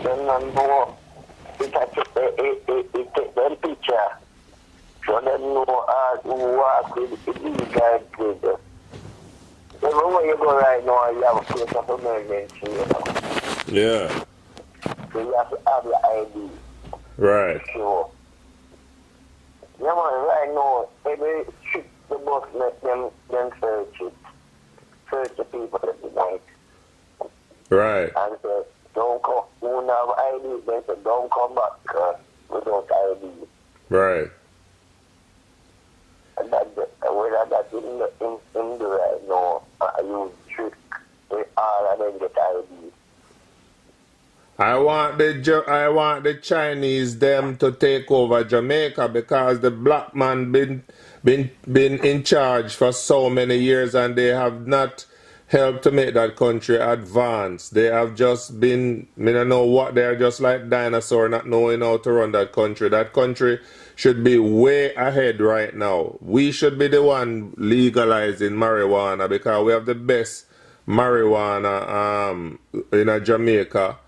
Then know it take them picture. So them know who walk with these guys with. Everywhere you go right now, you have a place of emergency, you know. Yeah. So you have to have your ID. Right. Sure. Yeah, man, right now, every trip the bus let them search it. Search the people at the night. Right. And say, don't come, who don't have ID, they say, don't come back without ID. Right. And whether that's in the right now, you trick, all of them get ID. I want the Chinese them to take over Jamaica because the black man been in charge for so many years and they have not helped to make that country advance. They have just been, I don't know what, they're just like dinosaur not knowing how to run that country. That country should be way ahead right now. We should be the one legalizing marijuana because we have the best marijuana in Jamaica.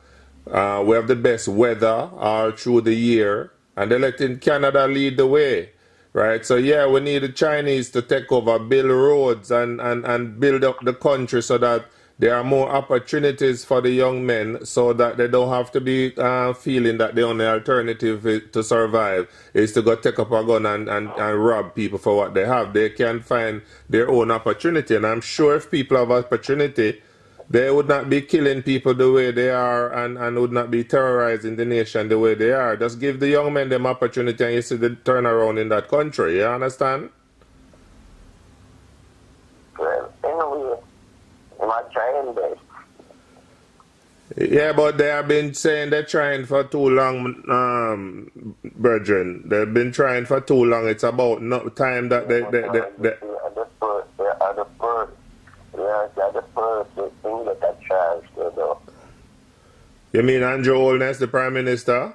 We have the best weather all through the year, and they're letting Canada lead the way, right? So yeah, we need the Chinese to take over, build roads and build up the country so that there are more opportunities for the young men so that they don't have to be feeling that the only alternative to survive is to go take up a gun and rob people for what they have. They can find their own opportunity, and I'm sure if people have opportunity, they would not be killing people the way they are and would not be terrorizing the nation the way they are. Just give the young men them opportunity and you see the turnaround in that country. You understand? Well, anyway, I'm trying best. Yeah, but they have been saying they're trying for too long, brethren. They've been trying for too long. It's about no time that they You mean Andrew Holness, the Prime Minister?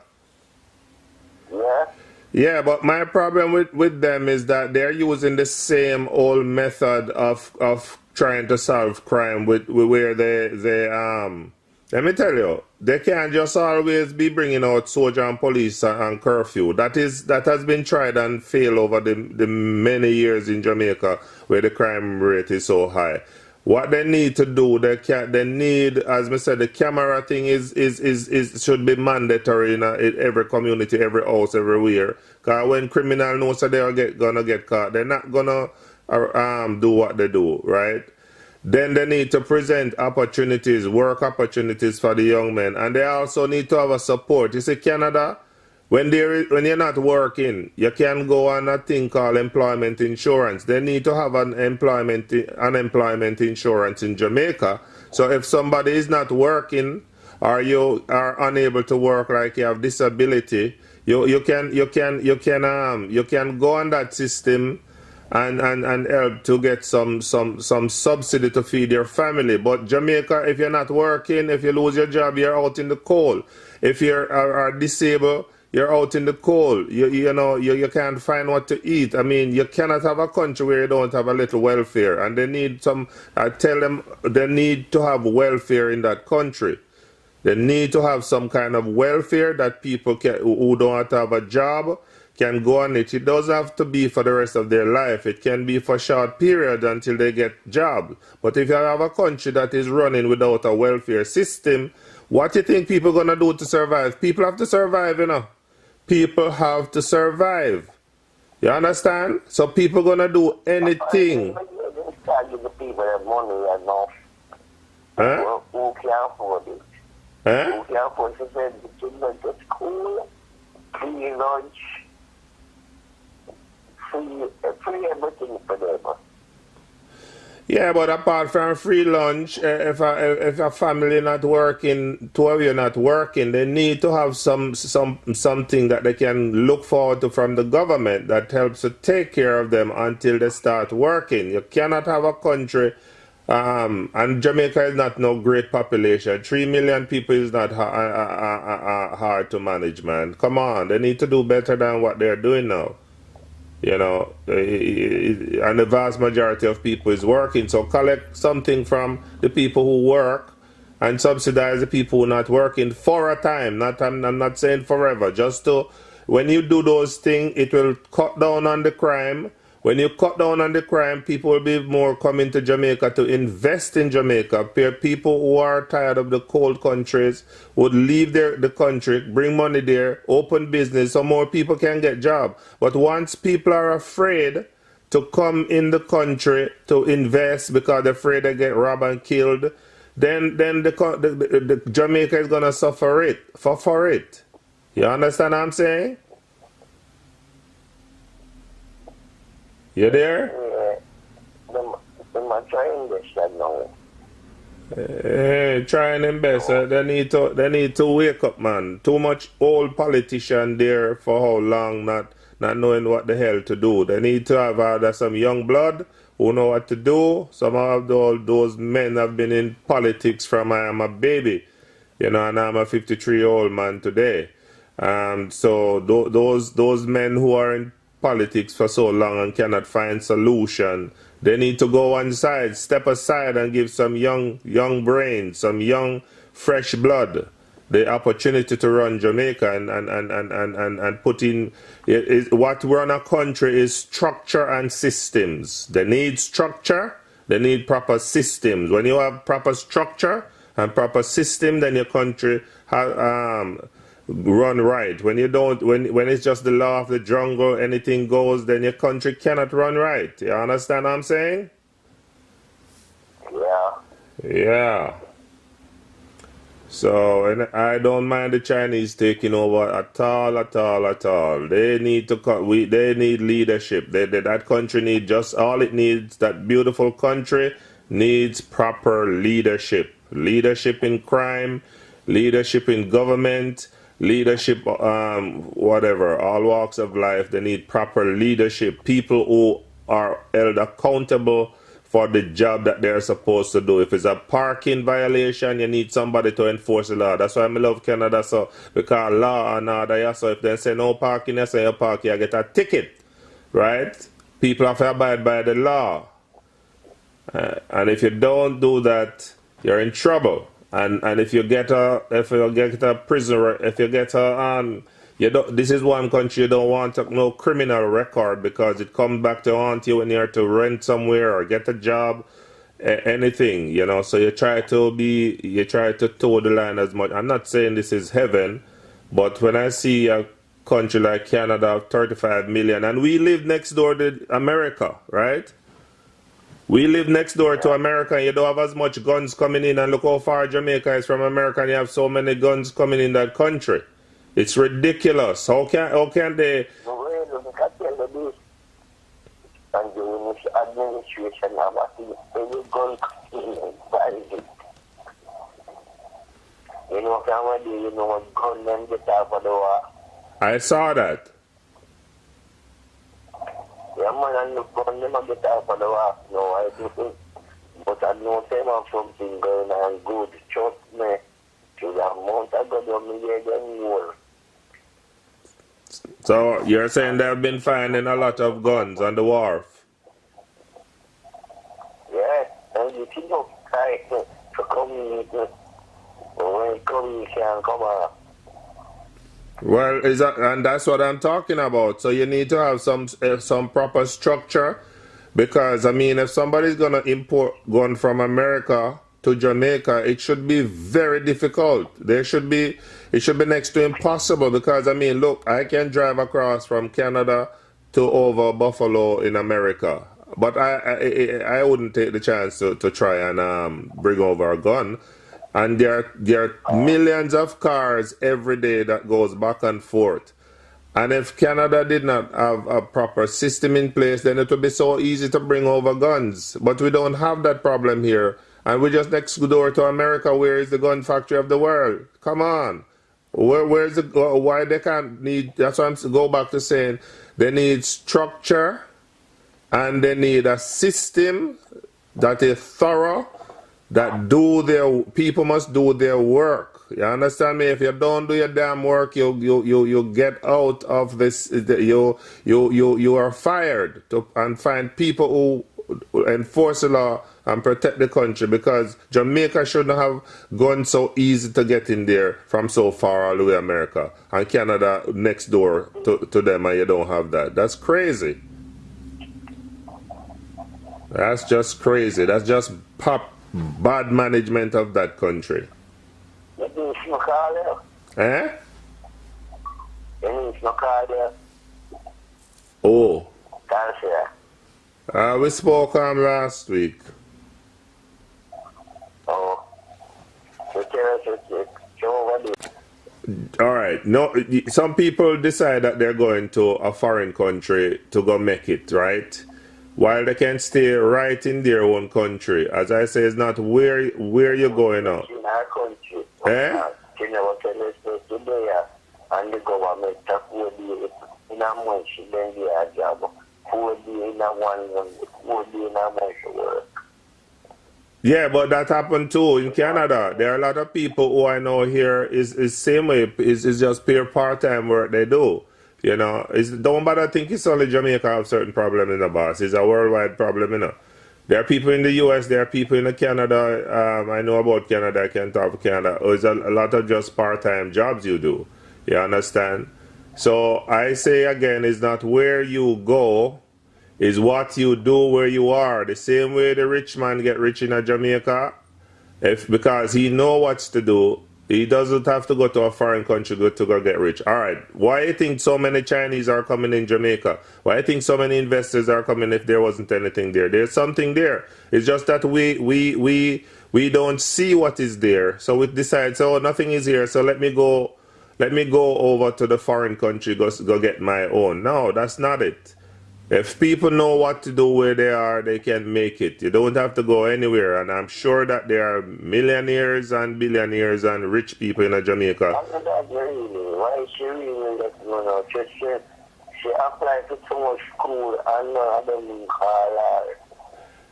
Yeah. Yeah, but my problem with them is that they're using the same old method of trying to solve crime with where they let me tell you, they can't just always be bringing out soldier and police and curfew. That has been tried and failed over the many years in Jamaica where the crime rate is so high. What they need to do, they need, as I said, the camera thing should be mandatory in every community, every house, everywhere. Because when criminal knows that they're gonna get caught, they're not gonna do what they do, right? Then they need to present opportunities, work opportunities for the young men, and they also need to have a support. You see, Canada, when you're not working, you can go on a thing called employment insurance. They need to have an unemployment insurance in Jamaica. So if somebody is not working or you are unable to work, like you have disability, you can go on that system and help to get some subsidy to feed your family. But Jamaica, if you're not working, if you lose your job, you're out in the cold. If you are disabled, you're out in the cold. You can't find what to eat. I mean, you cannot have a country where you don't have a little welfare. And they need I tell them they need to have welfare in that country. They need to have some kind of welfare that people who don't have a job can go on it. It doesn't have to be for the rest of their life. It can be for a short period until they get jobs. But if you have a country that is running without a welfare system, what do you think people are going to do to survive? People have to survive, you know. People have to survive. You understand? So people going to do anything. Huh? Who can afford it? Huh? Who can afford it? The children go to school, free lunch, free everything for them. Yeah, but apart from free lunch, if a family not working, two of you not working, they need to have something that they can look forward to from the government that helps to take care of them until they start working. You cannot have a country, and Jamaica is not no great population. 3 million people is not hard to manage, man. Come on, they need to do better than what they're doing now. You know, and the vast majority of people is working. So collect something from the people who work and subsidize the people who are not working for a time. I'm not saying forever. Just to, when you do those things, it will cut down on the crime. When you cut down on the crime, people will be more coming to Jamaica to invest in Jamaica. People who are tired of the cold countries would leave the country, bring money there, open business, so more people can get jobs. But once people are afraid to come in the country to invest because they're afraid they get robbed and killed, then the Jamaica is gonna suffer it for it. You understand what I'm saying? You there? Yeah. Them are trying this now. Trying them best. They need to wake up, man. Too much old politician there for how long, not knowing what the hell to do. They need to have some young blood who know what to do. Some of those men have been in politics from I am a baby, and I'm a 53-year-old man today. So those men who are in politics for so long and cannot find solution, they need to go one side, step aside, and give some young brains, some young fresh blood the opportunity to run Jamaica and put in what we're in a country is structure and systems. They need structure, they need proper systems. When you have proper structure and proper system, then your country run right. When you don't, when it's just the law of the jungle, anything goes, then your country cannot run right. You understand what I'm saying? Yeah. Yeah. So, and I don't mind the Chinese taking over at all. They need to they need leadership. That country needs just all it needs. That beautiful country needs proper leadership. Leadership in crime, leadership in government, leadership, whatever, all walks of life. They need proper leadership. People who are held accountable for the job that they're supposed to do. If it's a parking violation, you need somebody to enforce the law. That's why I love Canada, so because law and order, so if they say no parking, they say you park, you get a ticket, right? People have to abide by the law. And if you don't do that, you're in trouble. And if you get a prisoner, if you get a this is one country you don't want no criminal record, because it comes back to haunt you when you're to rent somewhere or get a job, anything, So you try to toe the line as much. I'm not saying this is heaven, but when I see a country like Canada, 35 million, and we live next door to America, right? We live next door to America, and you don't have as much guns coming in, and look how far Jamaica is from America, and you have so many guns coming in that country. It's ridiculous. How can they? And the administration have every gun in. What gun them get out of the war. I saw that. Yeah, man, and the gun them get out of the war. No, I do. But I know them something going on good. Trust me. To the amount of God, million more. So you're saying they've been finding a lot of guns on the wharf? Yeah, and you think of trying to communicate. When communication come out. Well, and that's what I'm talking about. So you need to have some proper structure, because if somebody's gonna import gun from America to Jamaica, it should be very difficult. It should be next to impossible, because look, I can drive across from Canada to over Buffalo in America, but I wouldn't take the chance to try and bring over a gun. And there are millions of cars every day that goes back and forth. And if Canada did not have a proper system in place, then it would be so easy to bring over guns. But we don't have that problem here. And we're just next door to America, where is the gun factory of the world? Come on. Where's why they can't need, that's why I'm go back to saying they need structure, and they need a system that is thorough, that people must do their work. You understand me? If you don't do your damn work, you get out of this, you are fired, and find people who enforce the law and protect the country, because Jamaica shouldn't have gone so easy to get in there from so far all the way America, and Canada next door to them, and you don't have that. That's crazy. That's just crazy. That's just bad management of that country. Eh? Oh. We spoke last week. Oh. All right. No, some people decide that they're going to a foreign country to go make it, right? While they can stay right in their own country. As I say, it's not where you're going now. In our country. Eh? And the government will be in a month, then be a job. 4 days in a 1 month, 4 days in a month to work. Yeah, but that happened too in Canada. There are a lot of people who I know here is same way. Is just pure part-time work they do. You know, don't bother think it's only Jamaica have certain problem in the boss. It's a worldwide problem, you know. There are people in the US, there are people in Canada. I know about Canada, I can talk about Canada. There's a lot of just part-time jobs you do. You understand? So I say again, it's not where you go, it's what you do where you are. The same way the rich man get rich in Jamaica, because he know what to do. He doesn't have to go to a foreign country to go get rich. All right. Why do you think so many Chinese are coming in Jamaica? Why do you think so many investors are coming if there wasn't anything there? There's something there. It's just that we don't see what is there. So we decide, so nothing is here. So let me go over to the foreign country, go get my own. No, that's not it. If people know what to do where they are, they can make it. You don't have to go anywhere. And I'm sure that there are millionaires and billionaires and rich people in Jamaica. Why she really let me know? She applied to too much school and I don't call her.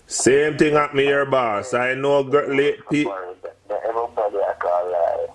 Same thing happened here, boss. I know people. Everybody I call her.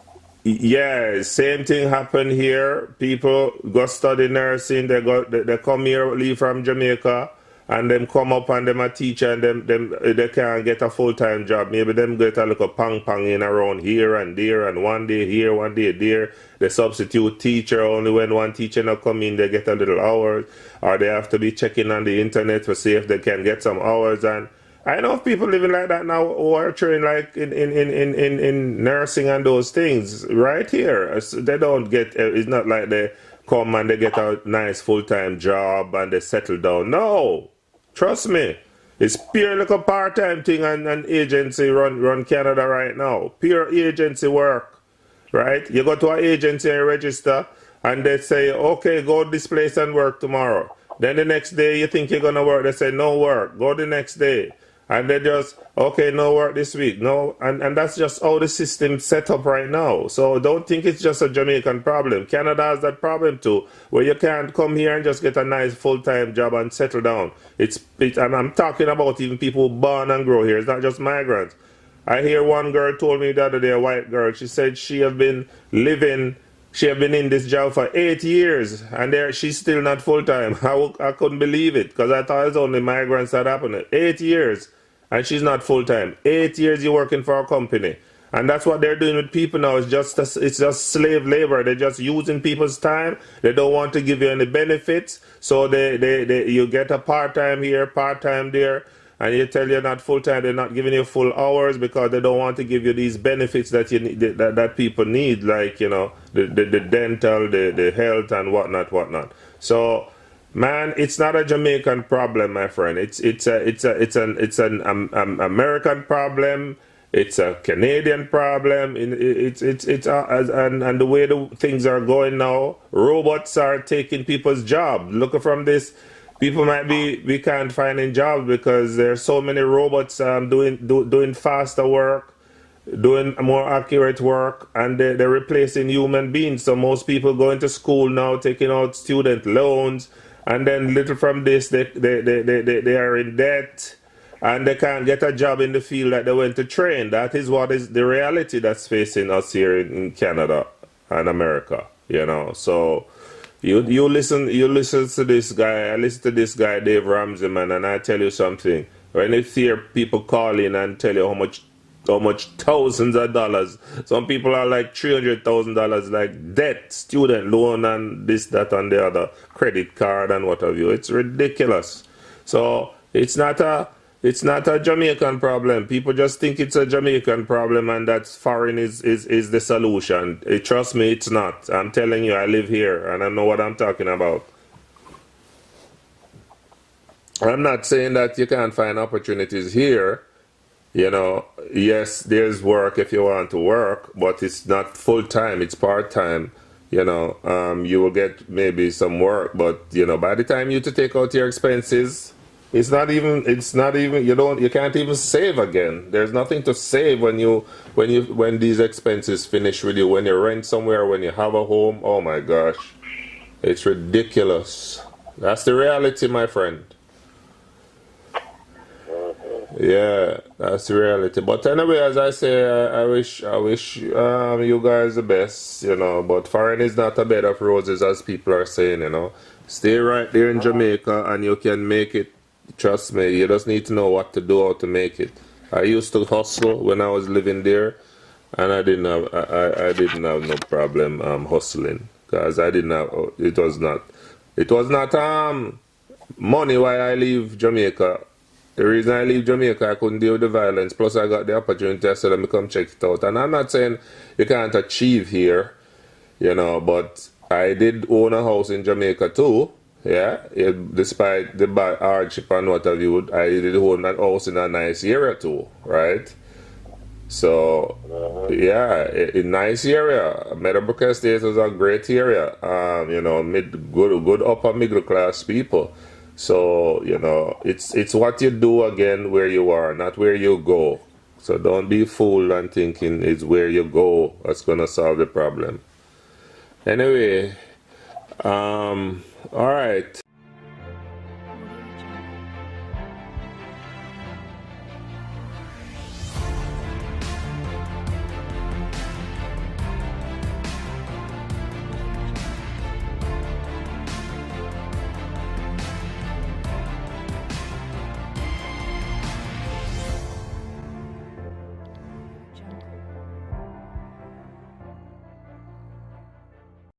Yeah, same thing happened here. People go study nursing. They come here, leave from Jamaica, and them come up and them a teacher, and they can't get a full-time job. Maybe them get a little pang in around here and there, and one day here, one day there. They substitute teacher. Only when one teacher not come in, they get a little hours, or they have to be checking on the internet to see if they can get some hours. And I know of people living like that now who are trained like in nursing and those things right here. They don't get, it's not like they come and they get a nice full-time job and they settle down. No, trust me. It's pure like a part-time thing, and agency run Canada right now. Pure agency work, right? You go to an agency and register and they say, okay, go to this place and work tomorrow. Then the next day you think you're going to work. They say, no work. Go the next day. And they just, okay, no work this week. No, and that's just how the system's set up right now. So don't think it's just a Jamaican problem. Canada has that problem too, where you can't come here and just get a nice full-time job and settle down. And I'm talking about even people born and grow here. It's not just migrants. I hear one girl told me the other day, a white girl, she said she have been in this job for 8 years, and she's still not full-time. I couldn't believe it, because I thought it's only migrants that happened. 8 years, and she's not full-time. 8 years you're working for a company. And that's what they're doing with people now. It's just slave labor. They're just using people's time. They don't want to give you any benefits. So you get a part-time here, part-time there, and you tell you're not full-time. They're not giving you full hours because they don't want to give you these benefits that you need, that people need, like, you know, the dental, the health, and whatnot. So, man, it's not a Jamaican problem, my friend. It's an American problem. It's a Canadian problem. And the way things are going now, robots are taking people's jobs. Looking from this, people might we can't find any jobs because there's so many robots doing faster work, doing more accurate work, and they're replacing human beings. So most people going to school now, taking out student loans, and then little from this, they are in debt. And they can't get a job in the field that they went to train. That is what is the reality that's facing us here in Canada and America. You know, so you listen to this guy. I listen to this guy, Dave Ramsey, man, and I tell you something. When you hear people call in and tell you how much thousands of dollars. Some people are like $300,000 like debt, student loan, and this, that, and the other, credit card and what have you. It's ridiculous. So it's not a Jamaican problem. People just think it's a Jamaican problem and that foreign is the solution. Trust me, it's not. I'm telling you, I live here and I know what I'm talking about. I'm not saying that you can't find opportunities here. You know, yes, there's work if you want to work, but it's not full time, it's part time. You know, you will get maybe some work, but you know, by the time you to take out your expenses, it's not even, you can't even save again. There's nothing to save when these expenses finish with you, when you rent somewhere, when you have a home. Oh my gosh. It's ridiculous. That's the reality, my friend. Yeah, that's the reality. But anyway, as I say, I wish you guys the best, you know. But foreign is not a bed of roses, as people are saying, you know. Stay right there in Jamaica, and you can make it. Trust me, you just need to know what to do, how to make it. I used to hustle when I was living there, and I didn't have no problem hustling, because I didn't have, it was not money why I leave Jamaica. The reason I leave Jamaica, I couldn't deal with the violence. Plus, I got the opportunity. I said, let me come check it out. And I'm not saying you can't achieve here, you know, but I did own a house in Jamaica too. Yeah, despite the bad hardship and what have you, I did own that house in a nice area too, right? So, yeah, a nice area. Meadowbrook Estate was a great area. You know, good upper middle class people. So, you know, it's what you do again where you are, not where you go. So don't be fooled and thinking it's where you go that's gonna solve the problem. Anyway, all right.